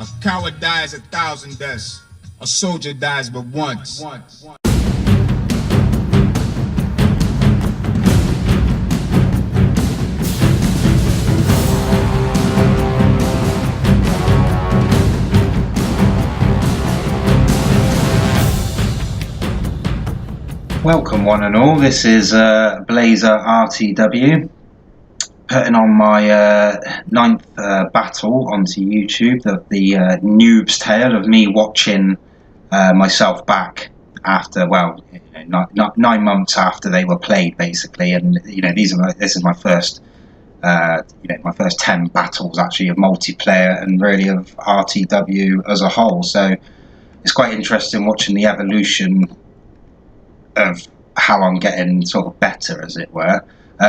A coward dies 1,000 deaths. A soldier dies but once. Welcome one and all, this is Blaezer RTW, putting on my ninth battle onto YouTube, the noob's tale of me watching myself back after, well, 9 months after they were played basically, and this is my first my first 10 battles actually of multiplayer and really of RTW as a whole, so it's quite interesting watching the evolution of how I'm getting sort of better, as it were.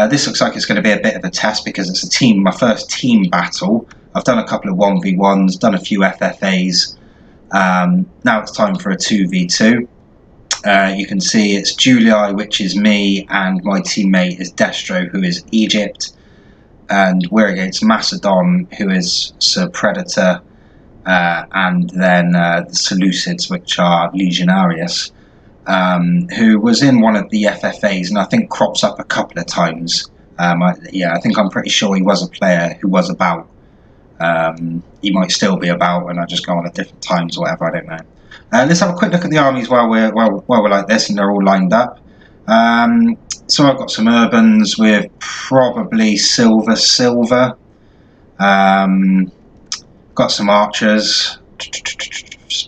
This looks like it's going to be a bit of a test because it's my first team battle. I've done a couple of 1v1s, done a few FFAs. Now it's time for a 2v2. You can see it's Julie, which is me, and my teammate is Destro, who is Egypt. And we're against Macedon, who is Sir Predator, and then the Seleucids, which are Legionarius. Who was in one of the FFAs and I think crops up a couple of times. I think I'm pretty sure he was a player who was about. He might still be about, and I just go on at different times or whatever. I don't know. Let's have a quick look at the armies while we're like this and they're all lined up. So I've got some urbans with probably silver. Got some archers,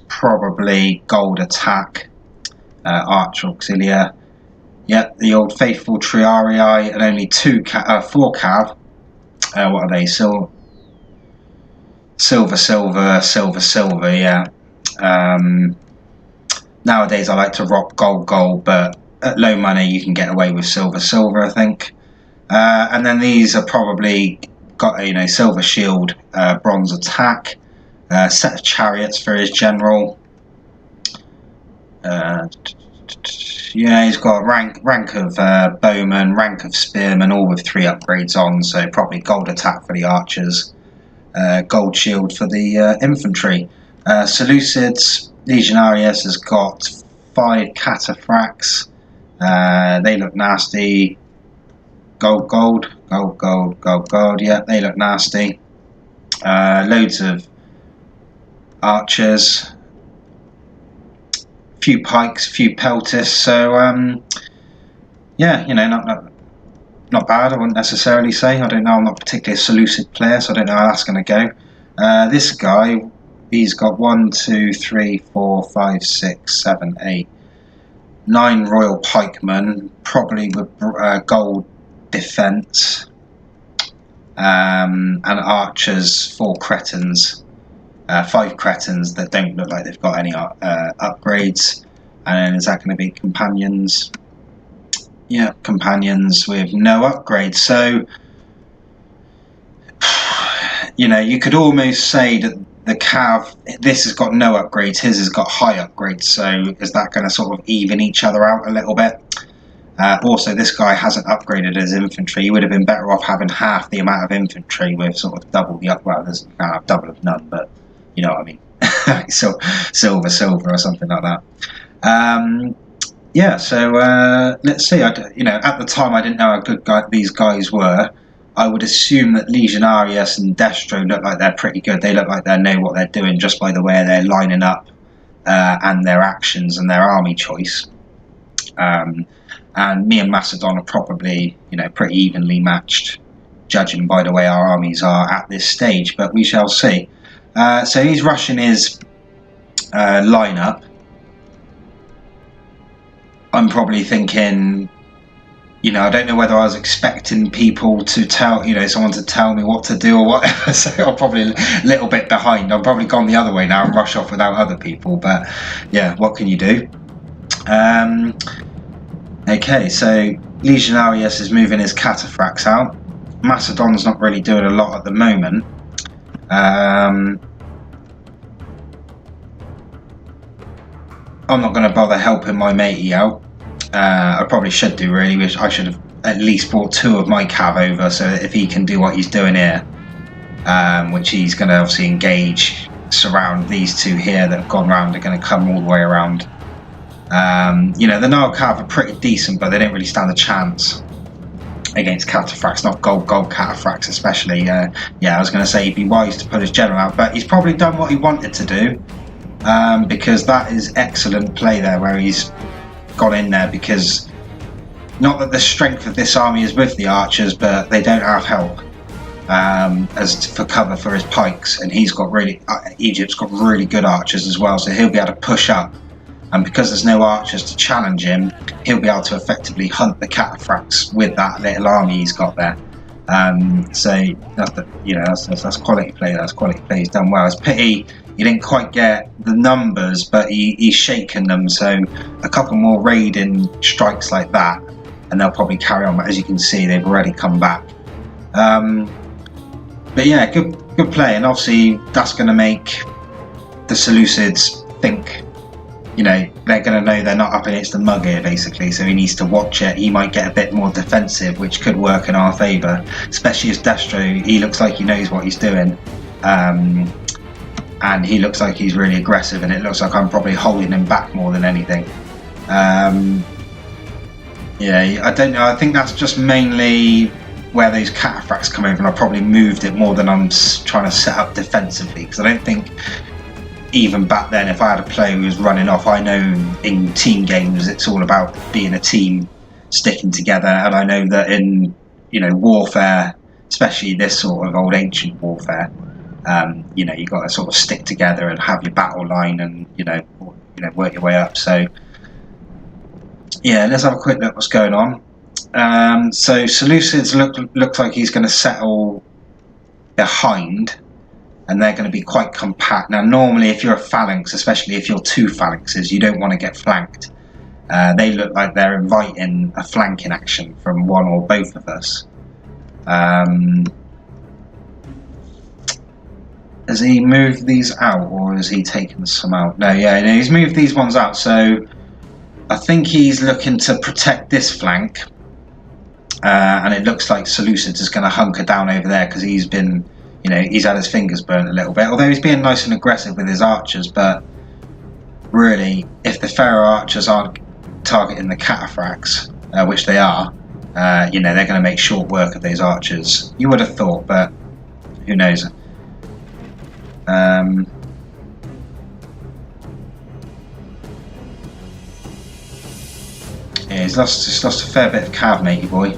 probably gold attack. Archer Auxilia, the old faithful Triarii, and only 4 cav. What are they? Silver, yeah. Nowadays I like to rock gold, but at low money you can get away with silver, I think. And then these are probably got silver shield, bronze attack, set of chariots for his general. He's got rank of bowman, rank of spearman, all with 3 upgrades on, so probably gold attack for the archers, gold shield for the infantry. Seleucids, Legionarius has got 5 cataphracts, they look nasty. Gold, yeah, they look nasty. Loads of archers, few pikes, few peltis, so not bad. I wouldn't necessarily say. I don't know, I'm not particularly a Seleucid player, so I don't know how that's going to go. This guy, he's got 1, 2, 3, 4, 5, 6, 7, 8, 9 royal pikemen, probably with gold defense, and archers, 4 cretins. 5 cretins that don't look like they've got any upgrades. And is that going to be companions? Yeah, companions with no upgrades. So, you could almost say that the cav, this has got no upgrades, his has got high upgrades. So is that going to sort of even each other out a little bit? Also, this guy hasn't upgraded his infantry. He would have been better off having half the amount of infantry with sort of double the there's double of none, but you know what I mean. So silver or something like that. Let's see. At the time I didn't know how good these guys were. I would assume that Legionarius and Destro look like they're pretty good. They look like they know what they're doing just by the way they're lining up and their actions and their army choice. And me and Macedon are probably pretty evenly matched, judging by the way our armies are at this stage. But we shall see. So he's rushing his lineup. I'm probably thinking, I don't know whether I was expecting people to tell, someone to tell me what to do or whatever. So I'm probably a little bit behind. I've probably gone the other way now and rush off without other people. But yeah, what can you do? Okay, so Legionarius is moving his cataphracts out. Macedon's not really doing a lot at the moment. I'm not going to bother helping my matey out. I probably should do, really. I should have at least brought 2 of my cav over, so if he can do what he's doing here, which he's going to obviously engage surround these two here that have gone round are going to come all the way around. You know, the Nile Cav are pretty decent, but they don't really stand a chance against cataphracts, not gold cataphracts especially. Yeah, I was going to say he'd be wise to put his general out, but he's probably done what he wanted to do, because that is excellent play there where he's gone in there, because not that the strength of this army is with the archers, but they don't have help as for cover for his pikes, and he's got Egypt's got really good archers as well, so he'll be able to push up. And because there's no archers to challenge him, he'll be able to effectively hunt the cataphracts with that little army he's got there. So that's quality play. That's quality play. He's done well. It's pity he didn't quite get the numbers, but he's shaken them. So a couple more raiding strikes like that, and they'll probably carry on. But as you can see, they've already come back. But yeah, good play, and obviously that's going to make the Seleucids think. You know, they're going to know they're not up against the mug here, basically, so he needs to watch it. He might get a bit more defensive, which could work in our favour, especially as Destro. He looks like he knows what he's doing, and he looks like he's really aggressive, and it looks like I'm probably holding him back more than anything. Yeah, I don't know, I think that's just mainly where those cataphracts come over, and I probably moved it more than I'm trying to set up defensively, because I don't think... Even back then, if I had a player who was running off, I know in team games it's all about being a team, sticking together, and I know that in warfare, especially this sort of old ancient warfare, you've got to sort of stick together and have your battle line and work your way up. So yeah, let's have a quick look what's going on. So Seleucids look like he's going to settle behind. And they're going to be quite compact. Now, normally, if you're a phalanx, especially if you're two phalanxes, you don't want to get flanked. They look like they're inviting a flanking action from one or both of us. Has he moved these out, or has he taken some out? No, he's moved these ones out. So I think he's looking to protect this flank. And it looks like Seleucids is going to hunker down over there because he's been... he's had his fingers burnt a little bit, although he's being nice and aggressive with his archers. But really, if the Pharaoh archers aren't targeting the cataphracts, which they are, they're going to make short work of those archers. You would have thought, but who knows? Yeah, he's lost a fair bit of cav, matey boy,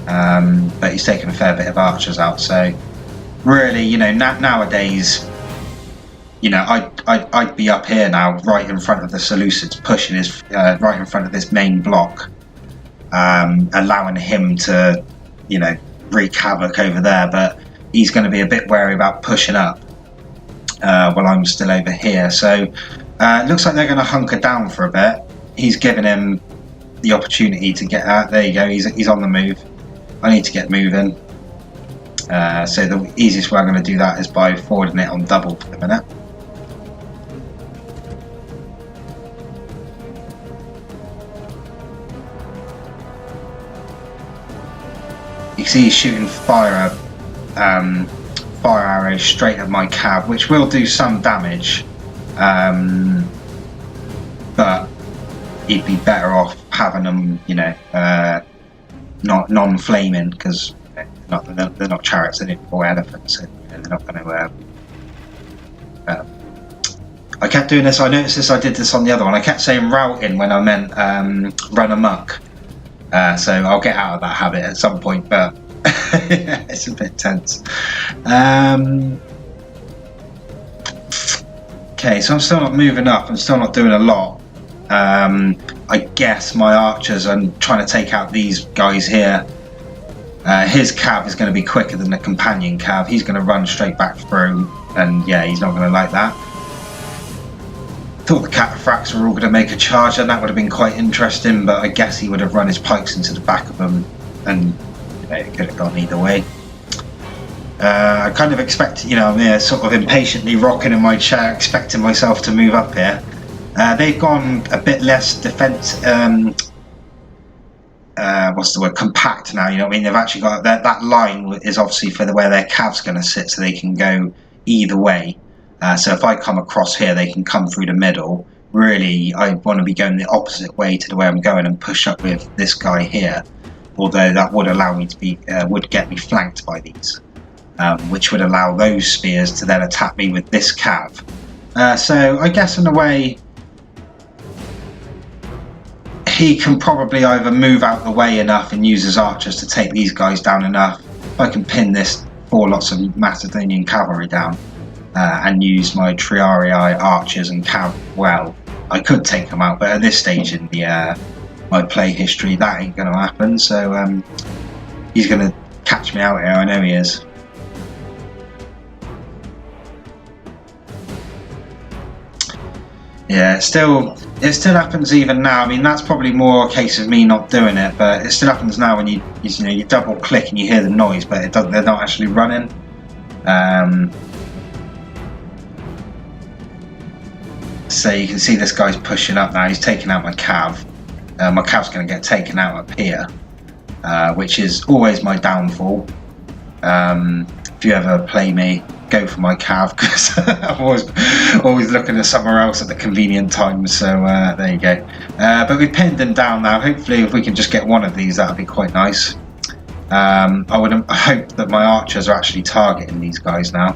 but he's taken a fair bit of archers out. So. Really, nowadays, I'd be up here now, right in front of the Seleucids, pushing his right in front of this main block, allowing him to, wreak havoc over there. But he's going to be a bit wary about pushing up while I'm still over here. So it looks like they're going to hunker down for a bit. He's given him the opportunity to get out. There you go. He's on the move. I need to get moving. So the easiest way I'm going to do that is by forwarding it on double for the minute. You can see he's shooting fire arrows straight at my cav, which will do some damage, but he'd be better off having them, not non-flaming, because they're not chariots, or elephants, and they're not going to. I kept doing this. I noticed this. I did this on the other one. I kept saying routing when I meant run amok. So I'll get out of that habit at some point, but it's a bit tense. Okay, so I'm still not moving up. I'm still not doing a lot. I guess my archers are trying to take out these guys here. His cav is going to be quicker than the companion cav. He's going to run straight back through, and yeah, he's not going to like that. Thought the cataphracts were all going to make a charge, and that would have been quite interesting, but I guess he would have run his pikes into the back of them, and it could have gone either way. I kind of expect, I'm here sort of impatiently rocking in my chair, expecting myself to move up here. They've gone a bit less defense. What's the word? Compact now. They've actually got that line is obviously for where their cav's going to sit, so they can go either way. So if I come across here, they can come through the middle. Really, I want to be going the opposite way to the way I'm going and push up with this guy here. Although that would allow me to be, would get me flanked by these, which would allow those spears to then attack me with this cav. So I guess in a way, he can probably either move out the way enough and use his archers to take these guys down enough. If I can pin this 4 lots of Macedonian cavalry down and use my Triarii archers and cav well, I could take them out, but at this stage in the my play history, that ain't going to happen. So he's going to catch me out here. I know he is. Yeah, it still happens even now. I mean, that's probably more a case of me not doing it, but it still happens now when you double click and you hear the noise, but they're not actually running. So you can see this guy's pushing up now. He's taking out my cav. My cav's going to get taken out up here, which is always my downfall. If you ever play me, go for my cav, because I'm always looking at somewhere else at the convenient times. So there you go. But we've pinned them down now. Hopefully, if we can just get one of these, that would be quite nice. I would hope that my archers are actually targeting these guys now.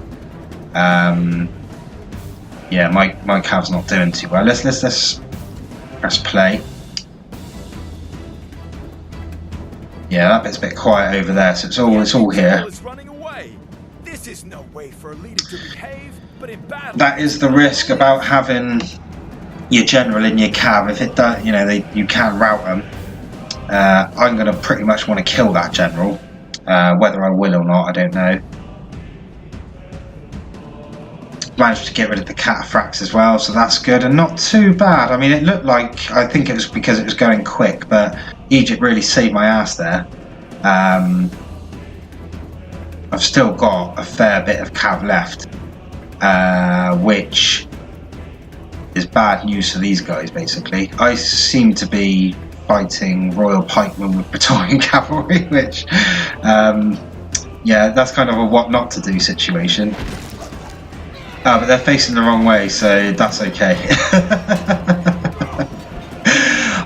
Yeah, my cav's not doing too well. Let's play. Yeah, that bit's a bit quiet over there, so it's all here. This is no way for a leader to behave, but in battle, that is the risk about having your general in your cav. If it does, you can rout them. I'm going to pretty much want to kill that general. Whether I will or not, I don't know. Managed to get rid of the cataphracts as well, so that's good and not too bad. I mean, it looked like, I think it was because it was going quick, but Egypt really saved my ass there. I've still got a fair bit of cav left, which is bad news for these guys, basically. I seem to be fighting Royal Pikemen with Praetorian cavalry, which, yeah, that's kind of a what not to do situation. But they're facing the wrong way, so that's okay.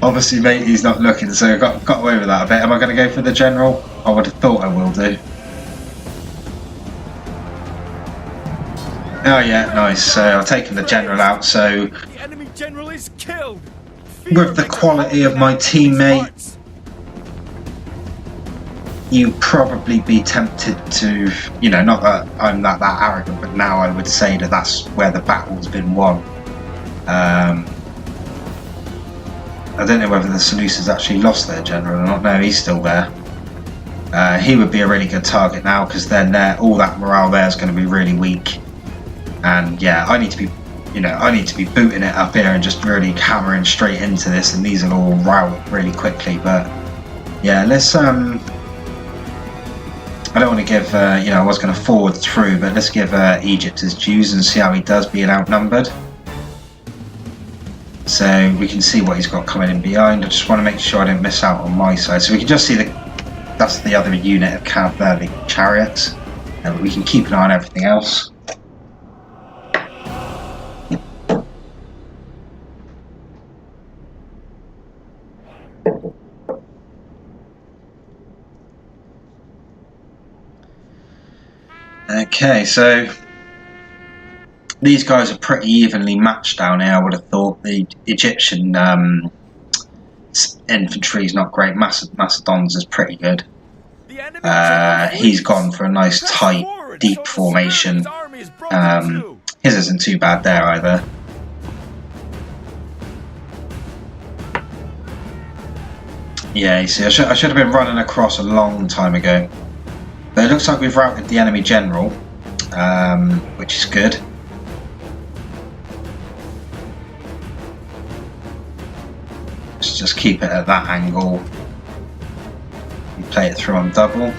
Obviously, mate, he's not looking, so I got away with that a bit. Am I going to go for the general? I would have thought I will do. Oh yeah, nice. So I've taken the general out. So the enemy general is killed. With the quality of my teammate, you'd probably be tempted to, not that I'm that arrogant, but now I would say that that's where the battle's been won. I don't know whether the Seleucids actually lost their general or not. No, he's still there. He would be a really good target now, because then all that morale there is going to be really weak. And yeah, I need to be booting it up here and just really hammering straight into this, and these will all rout really quickly. But yeah, let's I don't want to give, I was going to forward through, but let's give Egypt his dues and see how he does being outnumbered. So we can see what he's got coming in behind. I just want to make sure I don't miss out on my side. So we can just see that's the other unit of cav there, the chariots. But we can keep an eye on everything else. Okay, so these guys are pretty evenly matched down here, I would have thought. The Egyptian infantry is not great. Macedon's is pretty good. He's gone for a nice tight, deep formation. His isn't too bad there either. Yeah, you see, I should have been running across a long time ago. But it looks like we've routed the enemy general, which is good. Let's just keep it at that angle and play it through on double.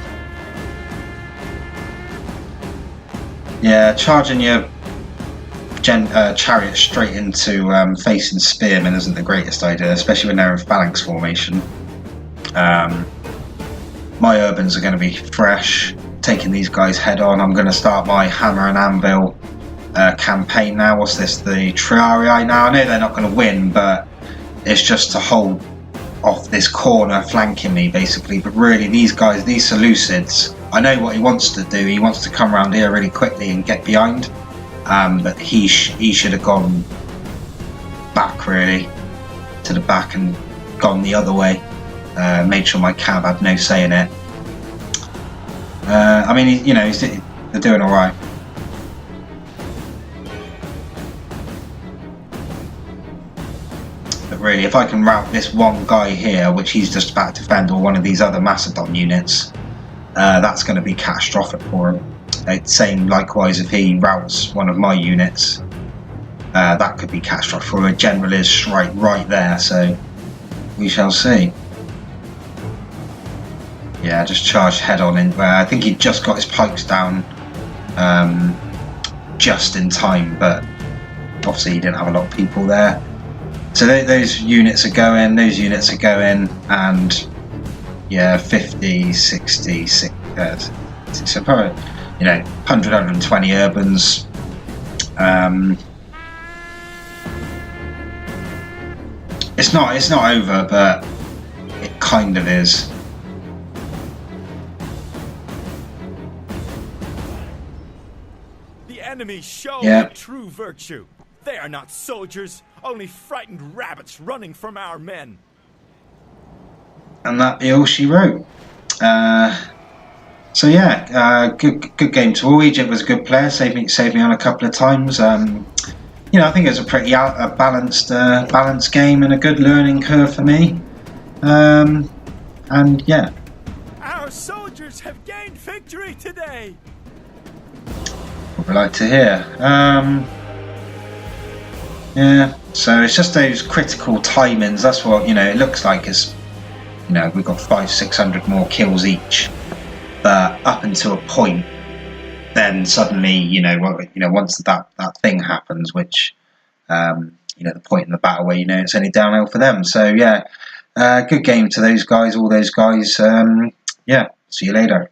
Yeah, charging your chariot straight into facing spearmen isn't the greatest idea, especially when they're in phalanx formation. My urbans are going to be fresh, taking these guys head on. I'm going to start my hammer and anvil campaign now. What's this? The Triarii now. I know they're not going to win, but it's just to hold off this corner flanking me, basically. But really, these guys, these Seleucids, I know what he wants to do. He wants to come around here really quickly and get behind. But he should have gone back, really, to the back and gone the other way. Made sure my cab had no say in it. I mean, you know, they're doing all right. But really, if I can rout this one guy here, which he's just about to defend, or one of these other Macedon units, that's going to be catastrophic for him. Same likewise if he routs one of my units, that could be catastrophic for him. A general is right there, so we shall see. Yeah, just charged head on in where I think he just got his pikes down just in time, but obviously he didn't have a lot of people there. So those units are going, and yeah, 50, 60, so probably, you know, 100, 120 urbans. It's not over, but it kind of is. The enemy show Yeah. their true virtue. They are not soldiers, only frightened rabbits running from our men. And that be all she wrote. So yeah, good game to all. Egypt was a good player, saved me on a couple of times. You know, I think it was a pretty balanced game and a good learning curve for me. And yeah. Our soldiers have gained victory today. What we like to hear. Yeah, so it's just those critical timings. That's what, you know, it looks like. It's, you know, we've got 500-600 more kills each, but up until a point, then suddenly, you know, once that thing happens, which, you know, the point in the battle where you know it's only downhill for them. So yeah, good game to those guys, all those guys. Yeah, see you later.